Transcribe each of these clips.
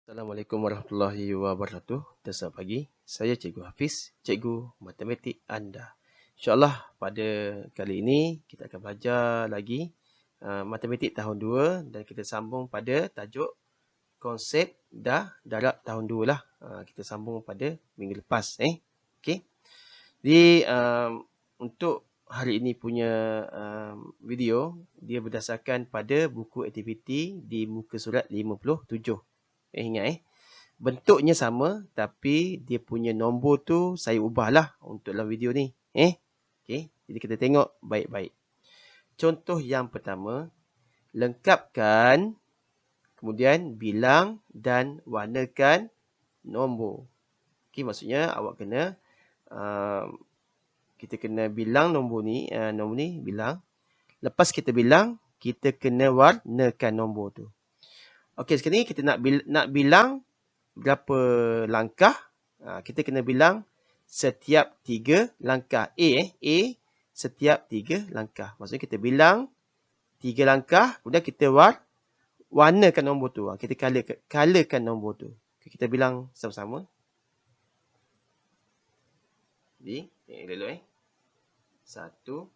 Assalamualaikum warahmatullahi wabarakatuh. Dan selamat pagi. Saya Cikgu Hafiz, Cikgu Matematik anda. InsyaAllah pada kali ini kita akan belajar lagi Matematik tahun 2 dan kita sambung pada tajuk konsep darab tahun 2 lah. Kita sambung pada minggu lepas. Okay. Jadi untuk hari ini punya video, dia berdasarkan pada buku aktiviti di muka surat 57. Ingat bentuknya sama tapi dia punya nombor tu saya ubahlah untuk dalam video ni. Okey, jadi kita tengok baik-baik. Contoh yang pertama, lengkapkan kemudian bilang dan warnakan nombor. Okey, maksudnya awak kena kita kena bilang nombor ni bilang. Lepas kita bilang, kita kena warnakan nombor tu. Okey, sekarang ni kita nak bilang berapa langkah. Kita kena bilang setiap 3 langkah. A setiap 3 langkah. Maksudnya kita bilang 3 langkah, kemudian kita warnakan nombor tu. Kita colorkan nombor tu. Okay, kita bilang sama-sama. Jadi, tengok dulu 1,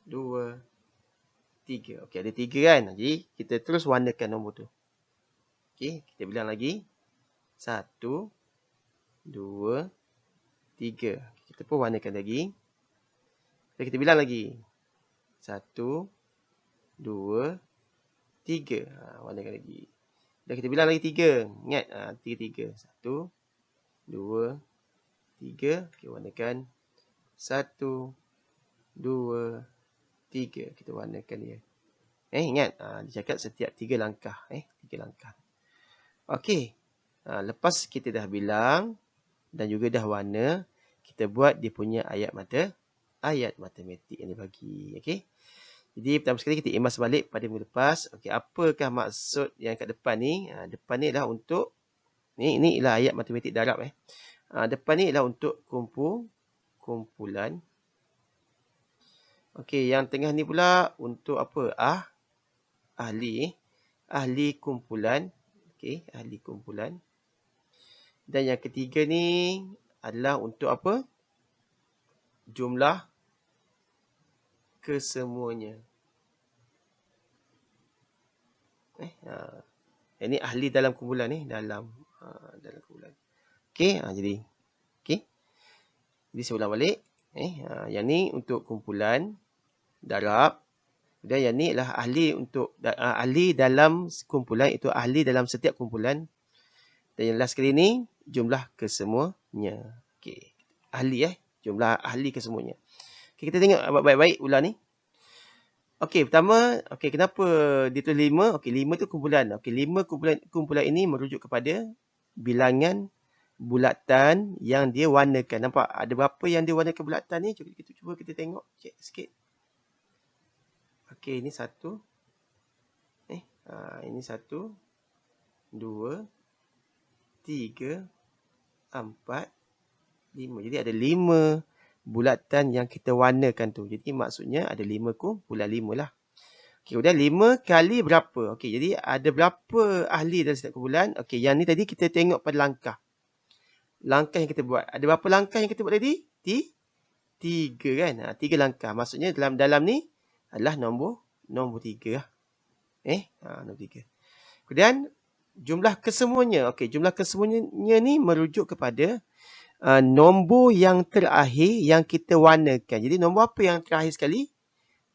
2, 3. Okey, ada 3 kan. Jadi, kita terus warnakan nombor tu. Okey, kita bilang lagi. 1, 2, 3. Kita pun warnakan lagi. Kita bilang lagi. 1, 2, 3. Warnakan lagi. Dan kita bilang lagi 3. Ingat, 3. 1, 2, 3. Okay, warnakan. 1, 2, 3. Kita warnakan dia. Ingat, dia cakap setiap 3 langkah. 3 langkah. Okey. Lepas kita dah bilang dan juga dah warna, kita buat dia punya ayat matematik yang dia bagi. Okey. Jadi pertama sekali kita imbas balik pada minggu lepas. Okey, apakah maksud yang kat depan ni? Depan ni adalah untuk ni ialah ayat matematik darab depan ni ialah untuk kumpulan. Okey, yang tengah ni pula untuk apa? Ahli kumpulan. Okey, ahli kumpulan. Dan yang ketiga ni adalah untuk apa? Jumlah kesemuanya. Ini ahli dalam kumpulan ni, dalam kumpulan. Okey, jadi okey. Jadi saya ulang balik. Yang ni untuk kumpulan darab. Dan yang ni adalah ahli dalam kumpulan, itu ahli dalam setiap kumpulan. Dan yang last kali ni jumlah kesemuanya. Okey. Ahli jumlah ahli kesemuanya. Okey, kita tengok baik-baik ulang ni. Okey, pertama, kenapa dia tu 5? Okey, 5 tu kumpulan. Okey, 5 kumpulan ini merujuk kepada bilangan bulatan yang dia warnakan. Nampak ada berapa yang dia warnakan bulatan ni? Cuba kita tengok, cek sikit. Okey, ini 1. Ini 1, 2, 3, 4, 5. Jadi ada 5 bulatan yang kita warnakan tu. Jadi maksudnya ada 5 kumpulan 5 lah. Okey, kemudian 5 kali berapa? Okey, jadi ada berapa ahli dalam setiap kumpulan? Okey, yang ni tadi kita tengok pada langkah. Langkah yang kita buat. Ada berapa langkah yang kita buat tadi? 3 kan? 3 langkah. Maksudnya dalam ni adalah nombor 3 lah. Nombor 3. Kemudian jumlah kesemuanya. Okey, jumlah kesemuanya ni merujuk kepada nombor yang terakhir yang kita warnakan. Jadi nombor apa yang terakhir sekali?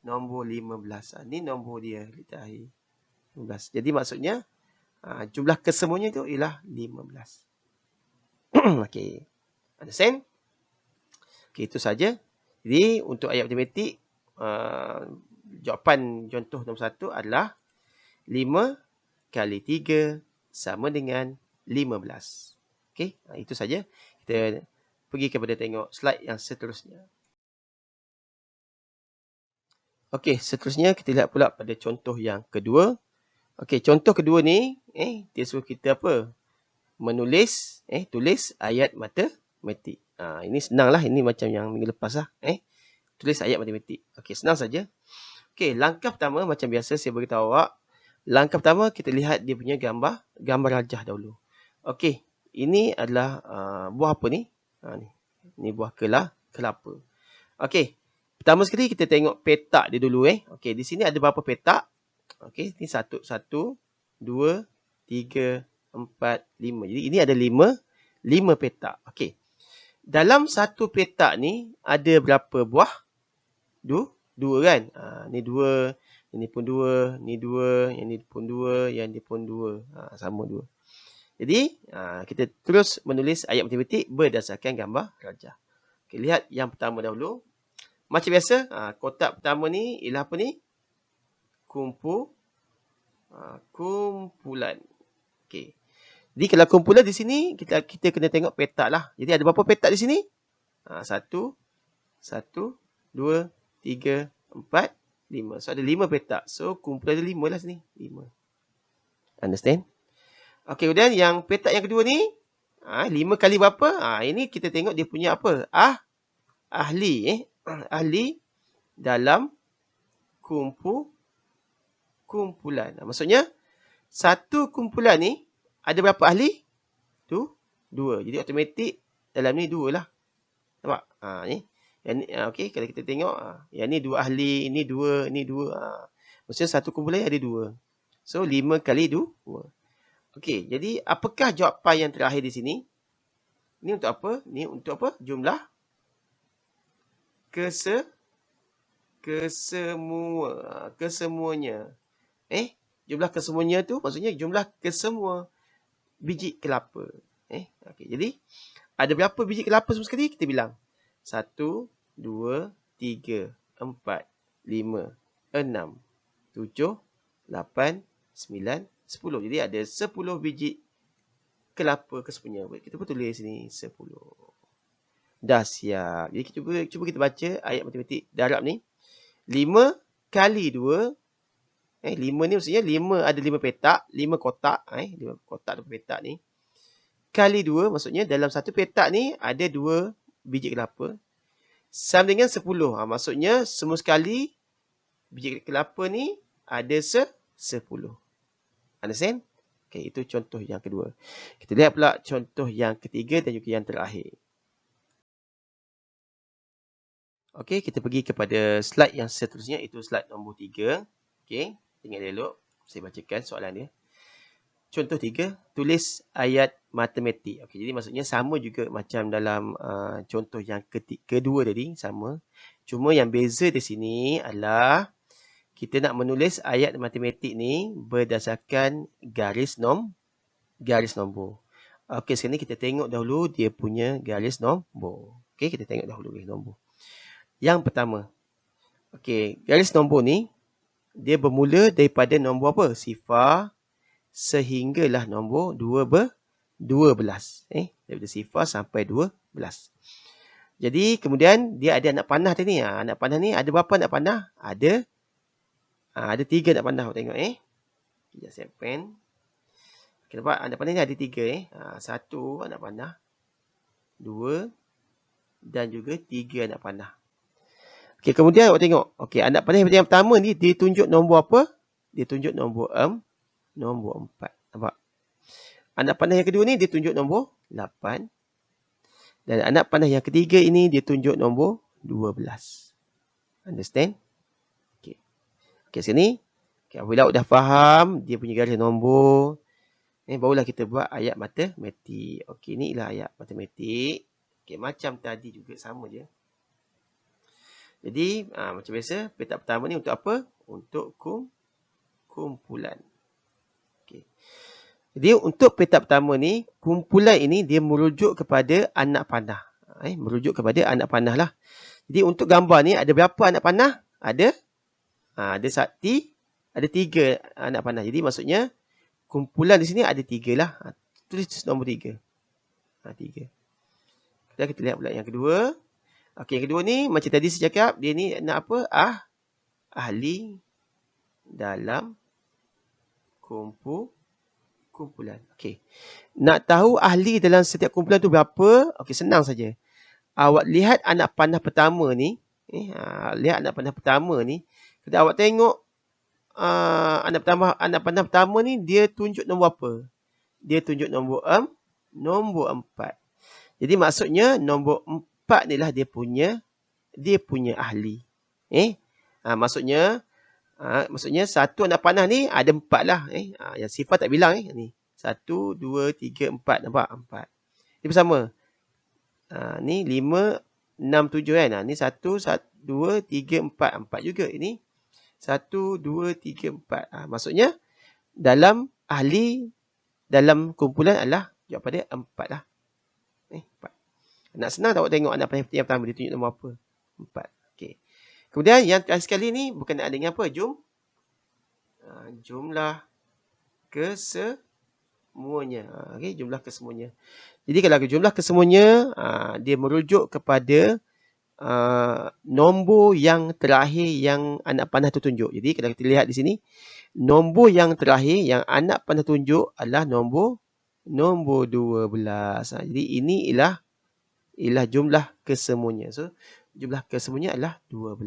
Nombor 15. Ni nombor dia terakhir. 15. Jadi maksudnya jumlah kesemuanya tu ialah 15. Okey. Understand? Okey, itu saja. Jadi untuk ayat matematik, jawapan contoh nombor 1 adalah 5 kali 3 sama dengan 15. Okey, itu saja. Kita pergi kepada tengok slide yang seterusnya. Okey, seterusnya kita lihat pula pada contoh yang kedua. Okey, contoh kedua ni, dia suruh kita apa? Tulis ayat matematik. Ini senang lah. Ini macam yang minggu lepas lah. Tulis ayat matematik. Okey, senang saja. Okey, langkah pertama macam biasa saya beritahu awak. Langkah pertama kita lihat dia punya gambar rajah dahulu. Okey, ini adalah buah apa ni? Ni buah kelapa. Okey. Pertama sekali kita tengok petak dia dulu Okey, di sini ada berapa petak? Okey, ni 1 2 3 4 5. Jadi ini ada 5 petak. Okey. Dalam satu petak ni ada berapa buah? Dua kan? Ni 2, ini pun 2, ni 2, yang ni pun 2, yang ni pun 2. Sama 2. Jadi, kita terus menulis ayat matematik berdasarkan gambar rajah. Okay, lihat yang pertama dahulu. Macam biasa, kotak pertama ni ialah apa ni? Kumpulan. Okay. Jadi, kalau kumpulan di sini, kita kena tengok petak lah. Jadi, ada berapa petak di sini? 1, 2, 3, 4, 5. So, ada 5 petak. So, kumpulan ada 5 lah sini. 5. Understand? Okey, kemudian yang petak yang kedua ni, 5 kali berapa? Ini kita tengok dia punya apa? Ahli. Ahli dalam kumpulan. Maksudnya, satu kumpulan ni, ada berapa ahli? 2. Jadi, automatik dalam ni 2 lah. Nampak? Ni. Yang ni, okey, kalau kita tengok, yang ni 2 ahli, ini 2, ini 2. Maksudnya satu kumpulan ada 2. So 5 kali 2. Okey, jadi apakah jawapan yang terakhir di sini? Ini untuk apa? Ini untuk apa? Jumlah kesemuanya. Jumlah kesemuanya tu maksudnya jumlah kesemua biji kelapa. Okey, jadi ada berapa biji kelapa semua sekali? Kita bilang. 1, 2, 3, 4, 5, 6, 7, 8, 9, 10. Jadi ada 10 biji kelapa kesemuanya. Kita pun tulis sini 10. Dah siap. Jadi cuba kita baca ayat matematik darab ni. 5 kali 2. 5 ni maksudnya 5 ada 5 petak. 5 kotak. 5 kotak atau petak ni. Kali 2 maksudnya dalam satu petak ni ada 2 biji kelapa. Sama dengan 10. Maksudnya semua sekali biji kelapa ni ada 10. Understand? Okay, itu contoh yang kedua. Kita lihat pula contoh yang ketiga dan juga yang terakhir. Okay, kita pergi kepada slide yang seterusnya. Itu slide nombor 3. Okay, tengok elok. Saya bacakan soalan dia. Contoh 3, tulis ayat matematik. Okay, jadi maksudnya sama juga macam dalam contoh yang kedua tadi. Sama. Cuma yang beza di sini adalah kita nak menulis ayat matematik ni berdasarkan garis nombor. Okey, sekarang ni kita tengok dahulu dia punya garis nombor. Okey, kita tengok dahulu garis nombor. Yang pertama. Okey, garis nombor ni dia bermula daripada nombor apa? Sifar sehinggalah nombor 12. Daripada sifar sampai 12. Jadi kemudian dia ada anak panah tadi. Anak panah ni ada berapa anak panah? Ada 3 anak panah. Tengok Sekejap saya pen. Okay, nampak anak panah ni ada 3 1 anak panah, 2 dan juga 3 anak panah. Okey, kemudian awak tengok. Okey, anak panah yang pertama ni dia tunjuk nombor apa? Dia tunjuk nombor 4. Nampak? Anak panah yang kedua ni dia tunjuk nombor 8. Dan anak panah yang ketiga ini dia tunjuk nombor 12. Understand? Okey, sini. Okay, apabila awak dah faham dia punya garis nombor, barulah kita buat ayat matematik. Okey, ni ialah ayat matematik. Okey, macam tadi juga sama je. Jadi, macam biasa, petak pertama ni untuk apa? Untuk kumpulan. Okey. Jadi, untuk petak pertama ni, kumpulan ini dia merujuk kepada anak panah. Merujuk kepada anak panah lah. Jadi, untuk gambar ni ada berapa anak panah? Ada 3 anak panah. Jadi maksudnya kumpulan di sini ada 3 lah. Tulis nombor 3. 3. Kita lihat pula yang kedua. Okey, yang kedua ni macam tadi saya cakap, dia ni nak apa? Ahli dalam kumpulan. Okey. Nak tahu ahli dalam setiap kumpulan tu berapa? Okey, senang saja. Awak lihat anak panah pertama ni. Lihat anak panah pertama ni. Kalau awak tengok anak panah pertama ni dia tunjuk nombor apa? Dia tunjuk nombor 4. Jadi maksudnya nombor 4 ni lah dia punya ahli. Maksudnya satu anak panah ni ada 4 lah. Yang sifar tak bilang ni. 1, 2, 3, 4. Nampak? 4. Dia bersama. Ni 5, 6, 7 kan. Ni 1, 2, 3, 4. 4 juga. Ini 1, 2, 3, 4. Maksudnya dalam kumpulan adalah jawapan dia 4 lah. 4. Nak senang tak awak tengok anak panah yang pertama dia tunjuk nombor apa? 4. Okey. Kemudian yang terakhir sekali ni berkenaan dengan apa? Jumlah kesemuanya. Okey, jumlah kesemuanya. Jadi kalau jumlah kesemuanya dia merujuk kepada nombor yang terakhir yang anak panah tu tunjuk. Jadi kalau kita lihat di sini, nombor yang terakhir yang anak panah tunjuk adalah nombor 12. Jadi ini ialah jumlah kesemuanya. So jumlah kesemuanya adalah 12.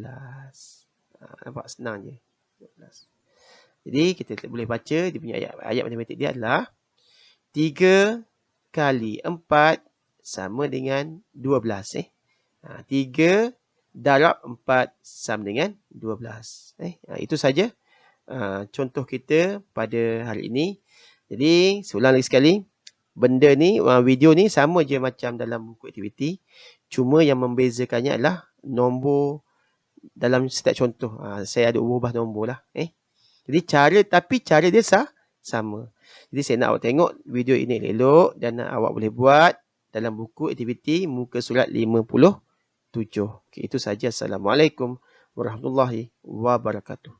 Nampak senang je. 12. Jadi kita boleh baca dia punya ayat matematik dia adalah 3 kali 4 sama dengan 12. 3 darab 4 sama dengan 12. Itu saja contoh kita pada hari ini. Jadi seulang lagi sekali, benda ni, video ni sama je macam dalam buku aktiviti. Cuma yang membezakannya adalah nombor dalam setiap contoh. Saya ada ubah nombor lah. Jadi cara dia sama. Jadi saya nak awak tengok video ini elok dan awak boleh buat dalam buku aktiviti muka surat 57. Okey, itu saja. Assalamualaikum warahmatullahi wabarakatuh.